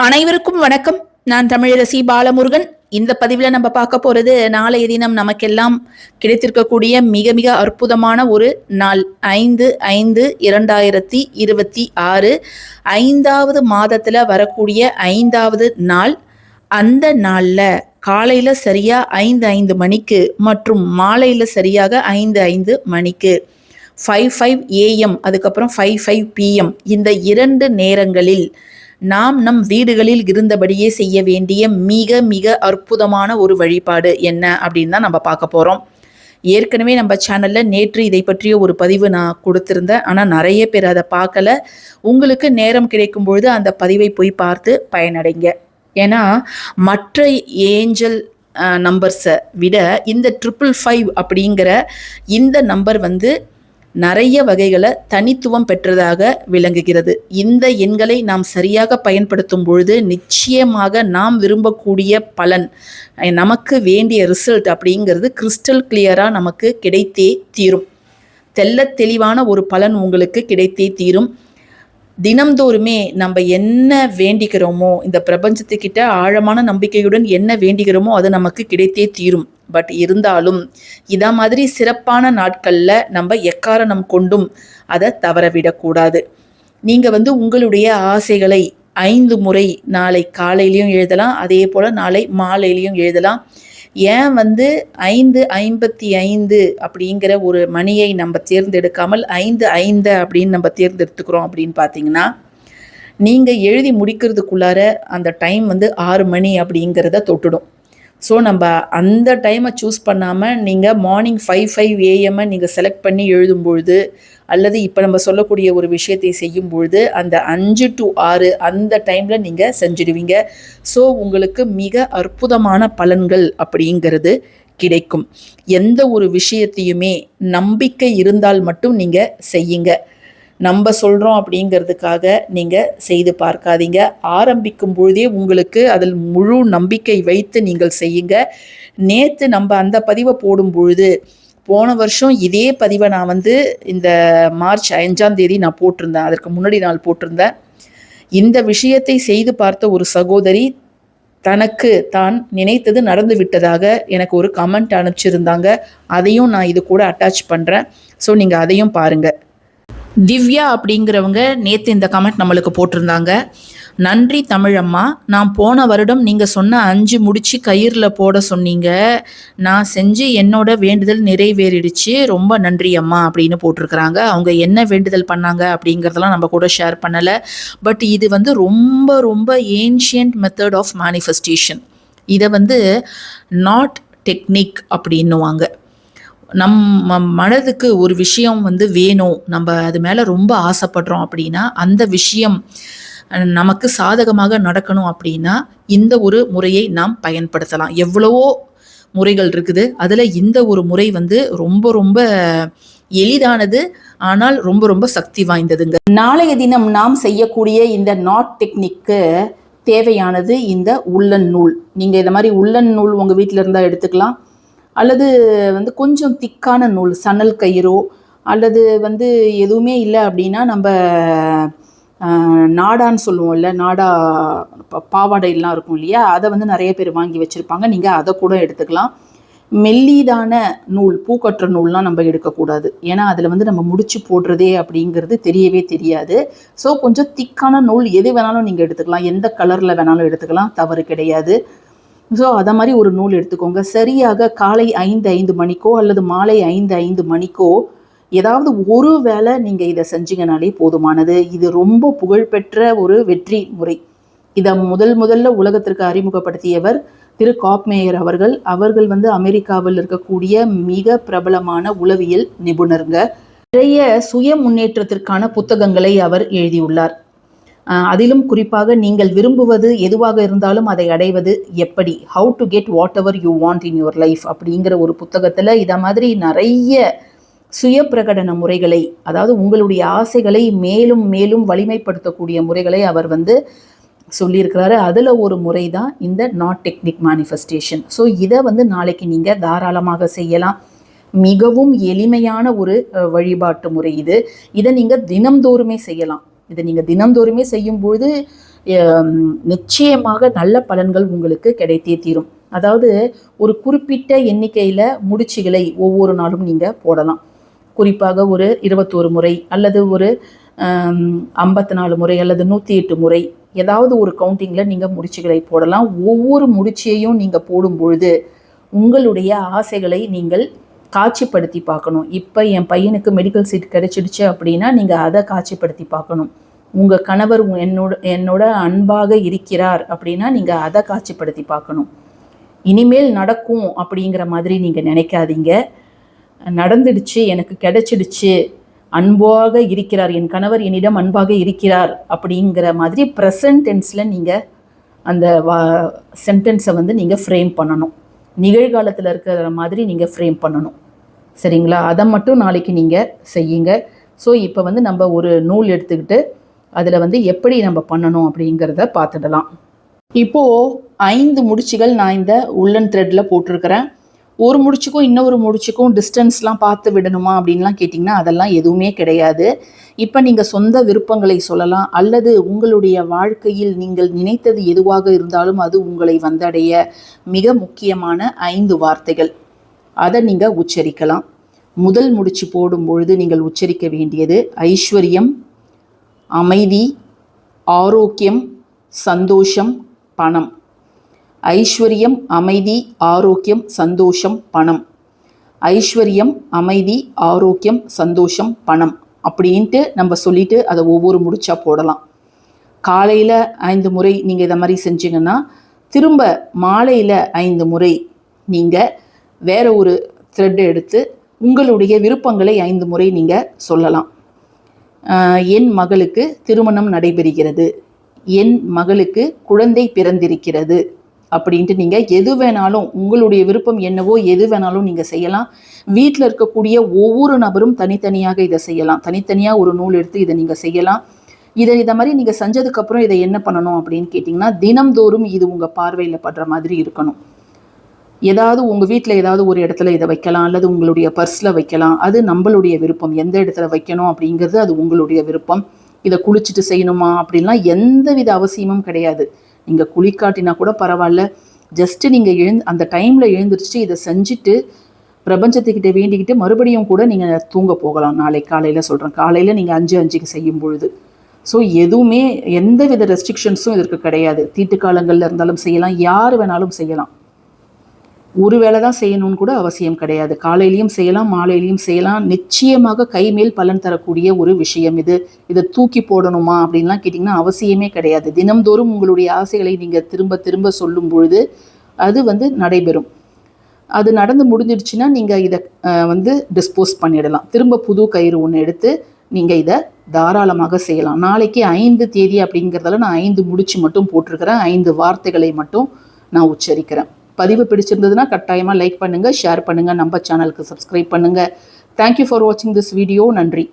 அனைவருக்கும் வணக்கம். நான் தமிழரசி பாலமுருகன். இந்த பதிவில் நம்ம பார்க்க போறது நாளைய தினம் நமக்கெல்லாம் கிடைத்திருக்கக்கூடிய மிக மிக அற்புதமான ஒரு நாள். 5/5/2026 5வது மாதத்துல வரக்கூடிய 5வது நாள். அந்த நாள்ல காலையில சரியா 5:05 மணிக்கு மற்றும் மாலையில சரியாக 5:05 மணிக்கு 5:05 AM அதுக்கப்புறம் 5:05 PM இந்த 2 நேரங்களில் நாம் நம் வீடுகளில் இருந்தபடியே செய்ய வேண்டிய மிக மிக அற்புதமான ஒரு வழிபாடு என்ன அப்படின்னு தான் நம்ம பார்க்க போகிறோம். ஏற்கனவே நம்ம சேனலில் நேற்று இதை பற்றிய ஒரு பதிவு நான் கொடுத்துருந்தேன். ஆனால் நிறைய பேர் அதை பார்க்கல. உங்களுக்கு நேரம் கிடைக்கும் பொழுது அந்த பதிவை போய் பார்த்து பயனடைங்க. ஏன்னா மற்ற ஏஞ்சல் நம்பர்ஸை விட இந்த 555 அப்படிங்கிற இந்த நம்பர் நிறைய வகைகளை தனித்துவம் பெற்றதாக விளங்குகிறது. இந்த எண்களை நாம் சரியாக பயன்படுத்தும் பொழுது நிச்சயமாக நாம் விரும்பக்கூடிய பலன், நமக்கு வேண்டிய ரிசல்ட் அப்படிங்கிறது கிறிஸ்டல் கிளியராக நமக்கு கிடைத்தே தீரும். தெள்ள தெளிவான ஒரு பலன் உங்களுக்கு கிடைத்தே தீரும். தினம்தோறுமே நம்ம என்ன வேண்டிக்கிறோமோ, இந்த பிரபஞ்சத்துக்கிட்ட ஆழமான நம்பிக்கையுடன் என்ன வேண்டிக்கிறோமோ அது நமக்கு கிடைத்தே தீரும். பட் இருந்தாலும் இதை மாதிரி சிறப்பான நாட்களில் நம்ம எக்காரணம் கொண்டும் அதை தவறவிடக்கூடாது. நீங்கள் உங்களுடைய ஆசைகளை 5 முறை நாளை காலையிலையும் எழுதலாம், அதே போல் நாளை மாலையிலையும் எழுதலாம். ஏன் 5:55 அப்படிங்கிற ஒரு மணியை நம்ம தேர்ந்தெடுக்காமல் 5:05 அப்படின்னு நம்ம தேர்ந்தெடுத்துக்கிறோம் அப்படின்னு பார்த்தீங்கன்னா, நீங்கள் எழுதி முடிக்கிறதுக்குள்ளார அந்த டைம் 6 மணி அப்படிங்கிறத தொட்டுடும். ஸோ நம்ம அந்த டைமை சூஸ் பண்ணாமல் நீங்கள் மார்னிங் 5:05 AM நீங்கள் செலக்ட் பண்ணி எழுதும்பொழுது, அல்லது இப்போ நம்ம சொல்லக்கூடிய ஒரு விஷயத்தை செய்யும் பொழுது அந்த 5 to 6 அந்த டைமில் நீங்கள் செஞ்சிடுவீங்க. ஸோ உங்களுக்கு மிக அற்புதமான பலன்கள் அப்படிங்கிறது கிடைக்கும். எந்த ஒரு விஷயத்தையுமே நம்பிக்கை இருந்தால் மட்டும் நீங்கள் செய்யுங்க. நம்ம சொல்கிறோம் அப்படிங்கிறதுக்காக நீங்கள் செய்து பார்க்காதீங்க. ஆரம்பிக்கும் பொழுதே உங்களுக்கு அதில் முழு நம்பிக்கை வைத்து நீங்கள் செய்யுங்க. நேற்று நம்ம அந்த பதிவை போடும் பொழுது, போன வருஷம் இதே பதிவை நான் இந்த மார்ச் 5ஆம் தேதி நான் போட்டிருந்தேன். அதற்கு முன்னாடி நாள் போட்டிருந்தேன். இந்த விஷயத்தை செய்து பார்த்த ஒரு சகோதரி தனக்கு தான் நினைத்தது நடந்து விட்டதாக எனக்கு ஒரு கமெண்ட் அனுப்பிச்சிருந்தாங்க. அதையும் நான் இது கூட அட்டாச் பண்ணுறேன். ஸோ நீங்கள் அதையும் பாருங்கள். திவ்யா அப்படிங்கிறவங்க நேற்று இந்த கமெண்ட் நம்மளுக்கு போட்டிருந்தாங்க. நன்றி தமிழம்மா, நான் போன வருடம் நீங்கள் சொன்ன 5 முடிச்சு கயிறில் போட சொன்னீங்க. நான் செஞ்சு என்னோட வேண்டுதல் நிறைவேறிடுச்சு. ரொம்ப நன்றி அம்மா அப்படின்னு போட்டிருக்கிறாங்க. அவங்க என்ன வேண்டுதல் பண்ணாங்க அப்படிங்கிறதெல்லாம் நம்ம கூட ஷேர் பண்ணலை. பட் இது ரொம்ப ரொம்ப ஏன்ஷியன்ட் மெத்தட் ஆஃப் மேனிஃபெஸ்டேஷன். இதை நாட் டெக்னிக் அப்படின்னுவாங்க. நம்ம மனதுக்கு ஒரு விஷயம் வேணும், நம்ம அது மேலே ரொம்ப ஆசைப்படுறோம் அப்படின்னா, அந்த விஷயம் நமக்கு சாதகமாக நடக்கணும் அப்படின்னா இந்த ஒரு முறையை நாம் பயன்படுத்தலாம். எவ்வளவோ முறைகள் இருக்குது. அதில் இந்த ஒரு முறை ரொம்ப ரொம்ப எளிதானது, ஆனால் ரொம்ப ரொம்ப சக்தி வாய்ந்ததுங்க. நாளைய தினம் நாம் செய்யக்கூடிய இந்த நாட் டெக்னிக்கு தேவையானது இந்த உள்ளன் நூல். நீங்கள் இந்த மாதிரி உள்ளன் நூல் உங்கள் வீட்டில் இருந்தால் எடுத்துக்கலாம். அல்லது கொஞ்சம் திக்கான நூல், சணல் கயிறோ, அல்லது எதுவுமே இல்லை அப்படின்னா நம்ம நாடான்னு சொல்லுவோம்ல, நாடா பாவாடையெல்லாம் இருக்கும் இல்லையா, அதை நிறைய பேர் வாங்கி வச்சுருப்பாங்க. நீங்கள் அதை கூட எடுத்துக்கலாம். மெல்லிதான நூல், பூக்கட்டுற நூல்லாம் நம்ம எடுக்கக்கூடாது. ஏன்னா அதில் நம்ம முடிச்சு போடுறதே அப்படிங்கிறது தெரியவே தெரியாது. ஸோ கொஞ்சம் திக்கான நூல் எது வேணாலும் நீங்கள் எடுத்துக்கலாம். எந்த கலரில் வேணாலும் எடுத்துக்கலாம், தவறு கிடையாது. ஸோ அதை மாதிரி ஒரு நூல் எடுத்துக்கோங்க. சரியாக காலை 5:05 மணிக்கோ அல்லது மாலை 5:05 மணிக்கோ ஏதாவது ஒரு வேளை நீங்கள் இதை செஞ்சீங்கனாலே போதுமானது. இது ரொம்ப புகழ்பெற்ற ஒரு வெற்றி முறை. இதை முதல்ல உலகத்திற்கு அறிமுகப்படுத்தியவர் திரு காப்மேயர் அவர்கள். அவர்கள் அமெரிக்காவில் இருக்கக்கூடிய மிக பிரபலமான உளவியல் நிபுணருங்க. நிறைய சுய முன்னேற்றத்திற்கான புத்தகங்களை அவர் எழுதியுள்ளார். அதிலும் குறிப்பாக நீங்கள் விரும்புவது எதுவாக இருந்தாலும் அதை அடைவது எப்படி, how to get what ever you want in your life அப்படிங்கிற ஒரு புத்தகத்தில் இதை மாதிரி நிறைய சுய பிரகடன முறைகளை, அதாவது உங்களுடைய ஆசைகளை மேலும் மேலும் வலிமைப்படுத்தக்கூடிய முறைகளை அவர் சொல்லியிருக்கிறாரு. அதில் ஒரு முறை தான் இந்த நாட் டெக்னிக் மேனிஃபெஸ்டேஷன். ஸோ இதை நாளைக்கு நீங்கள் தாராளமாக செய்யலாம். மிகவும் எளிமையான ஒரு வழிபாட்டு முறை இது. இதை நீங்கள் தினம்தோறுமே செய்யலாம். இதை நீங்கள் தினம்தோறுமே செய்யும்போது நிச்சயமாக நல்ல பலன்கள் உங்களுக்கு கிடைத்தே தீரும். அதாவது ஒரு குறிப்பிட்ட எண்ணிக்கையில் முடிச்சுகளை ஒவ்வொரு நாளும் நீங்கள் போடலாம். குறிப்பாக ஒரு 21 முறை அல்லது ஒரு 54 முறை அல்லது 108 முறை ஏதாவது ஒரு கவுண்டிங்கில் நீங்கள் முடிச்சுகளை போடலாம். ஒவ்வொரு முடிச்சையும் நீங்கள் போடும் பொழுது உங்களுடைய ஆசைகளை நீங்கள் காட்சிப்படுத்தி பார்க்கணும். இப்போ என் பையனுக்கு மெடிக்கல் சீட் கிடைச்சிடுச்சு அப்படின்னா நீங்கள் அதை காட்சிப்படுத்தி பார்க்கணும். உங்கள் கணவர் என்னோட அன்பாக இருக்கிறார் அப்படின்னா நீங்கள் அதை காட்சிப்படுத்தி பார்க்கணும். இனிமேல் நடக்கும் அப்படிங்கிற மாதிரி நீங்கள் நினைக்காதீங்க. நடந்துடுச்சு, எனக்கு கிடைச்சிடுச்சு, அன்பாக இருக்கிறார், என் கணவர் என்னிடம் அன்பாக இருக்கிறார் அப்படிங்கிற மாதிரி ப்ரெசன்ட் டென்ஸில் நீங்கள் அந்த சென்டென்ஸை வந்து நீங்கள் ஃப்ரேம் பண்ணணும். நிகழ்காலத்தில் இருக்கிற மாதிரி நீங்கள் ஃப்ரேம் பண்ணணும். சரிங்களா? அதை மட்டும் நாளைக்கு நீங்கள் செய்யுங்க. ஸோ இப்போ வந்து நம்ம ஒரு நூல் எடுத்துக்கிட்டு அதில் வந்து எப்படி நம்ம பண்ணணும் அப்படிங்கிறத பார்த்துடலாம். இப்போது 5 முடிச்சுகள் நான் இந்த உள்ளன் த்ரெட்டில் போட்டிருக்கிறேன். ஒரு முடிச்சுக்கும் இன்னொரு முடிச்சுக்கும் டிஸ்டன்ஸ்லாம் பார்த்து விடணுமா அப்படின்லாம் கேட்டிங்கன்னா அதெல்லாம் எதுவுமே கிடையாது. இப்போ நீங்கள் சொந்த விருப்பங்களை சொல்லலாம், அல்லது உங்களுடைய வாழ்க்கையில் நீங்கள் நினைத்தது எதுவாக இருந்தாலும் அது உங்களை வந்தடைய மிக முக்கியமான 5 வார்த்தைகள், அதை நீங்கள் உச்சரிக்கலாம். முதல் முடிச்சு போடும் பொழுது நீங்கள் உச்சரிக்க வேண்டியது ஐஸ்வர்யம், அமைதி, ஆரோக்கியம், சந்தோஷம், பணம். ஐஸ்வர்யம், அமைதி, ஆரோக்கியம், சந்தோஷம், பணம். ஐஸ்வர்யம், அமைதி, ஆரோக்கியம், சந்தோஷம், பணம் அப்படின்ட்டு நம்ம சொல்லிட்டு அதை ஒவ்வொரு முடிச்சா போடலாம். காலையில் 5 முறை நீங்கள் இதை மாதிரி செஞ்சீங்கன்னா திரும்ப மாலையில் 5 முறை நீங்கள் வேற ஒரு த்ரெட் எடுத்து உங்களுடைய விருப்பங்களை 5 முறை நீங்கள் சொல்லலாம். என் மகளுக்கு திருமணம் நடைபெறுகிறது, என் மகளுக்கு குழந்தை பிறந்திருக்கிறது அப்படின்ட்டு நீங்கள் எது வேணாலும், உங்களுடைய விருப்பம் என்னவோ எது வேணாலும் நீங்கள் செய்யலாம். வீட்டில் இருக்கக்கூடிய ஒவ்வொரு நபரும் தனித்தனியாக இதை செய்யலாம். தனித்தனியாக ஒரு நூல் எடுத்து இதை நீங்கள் செய்யலாம். இதை மாதிரி நீங்கள் செஞ்சதுக்கப்புறம் இதை என்ன பண்ணணும் அப்படின்னு கேட்டிங்கன்னா தினம்தோறும் இது உங்கள் பார்வையில் படுற மாதிரி இருக்கணும். ஏதாவது உங்கள் வீட்டில் ஏதாவது ஒரு இடத்துல இதை வைக்கலாம், அல்லது உங்களுடைய பர்ஸில் வைக்கலாம். அது நம்மளுடைய விருப்பம். எந்த இடத்துல வைக்கணும் அப்படிங்கிறது அது உங்களுடைய விருப்பம். இதை குளிச்சுட்டு செய்யணுமா அப்படின்லாம் எந்தவித அவசியமும் கிடையாது. நீங்கள் குளிக்காட்டினா கூட பரவாயில்ல, ஜஸ்ட்டு நீங்கள் அந்த டைமில் எழுந்திரிச்சிட்டு இதை செஞ்சுட்டு பிரபஞ்சத்துக்கிட்ட வேண்டிக்கிட்டு மறுபடியும் கூட நீங்கள் தூங்க போகலாம். நாளை காலையில் சொல்கிறேன், காலையில் நீங்கள் 5:05க்கு செய்யும் பொழுது. ஸோ எதுவுமே எந்தவித ரெஸ்ட்ரிக்ஷன்ஸும் இதற்கு கிடையாது. தீட்டு காலங்களில் இருந்தாலும் செய்யலாம், யார் வேணாலும் செய்யலாம். ஒரு வேளை தான் செய்யணும்னு கூட அவசியம் கிடையாது. காலையிலையும் செய்யலாம், மாலையிலையும் செய்யலாம். நிச்சயமாக கைமேல் பலன் தரக்கூடிய ஒரு விஷயம் இது. இதை தூக்கி போடணுமா அப்படின்லாம் கேட்டிங்கன்னா அவசியமே கிடையாது. தினம்தோறும் உங்களுடைய ஆசைகளை நீங்கள் திரும்ப திரும்ப சொல்லும் பொழுது அது வந்து நடைபெறும். அது நடந்து முடிஞ்சிடுச்சுன்னா நீங்கள் இதை வந்து டிஸ்போஸ் பண்ணிடலாம். திரும்ப புது கயிறு ஒன்று எடுத்து நீங்கள் இதை தாராளமாக செய்யலாம். நாளைக்கு 5 தேதி அப்படிங்கிறதால நான் 5 முடிச்சு மட்டும் போட்டிருக்கிறேன். 5 வார்த்தைகளை மட்டும் நான் உச்சரிக்கிறேன். பதிவு பிடிச்சிருந்ததுன்னா கட்டாயமாக லைக் பண்ணுங்கள், ஷேர் பண்ணுங்கள், நம்ம சேனலுக்கு சப்ஸ்கிரைப் பண்ணுங்கள். தேங்க்யூ ஃபார் வாட்சிங் திஸ் வீடியோ. நன்றி.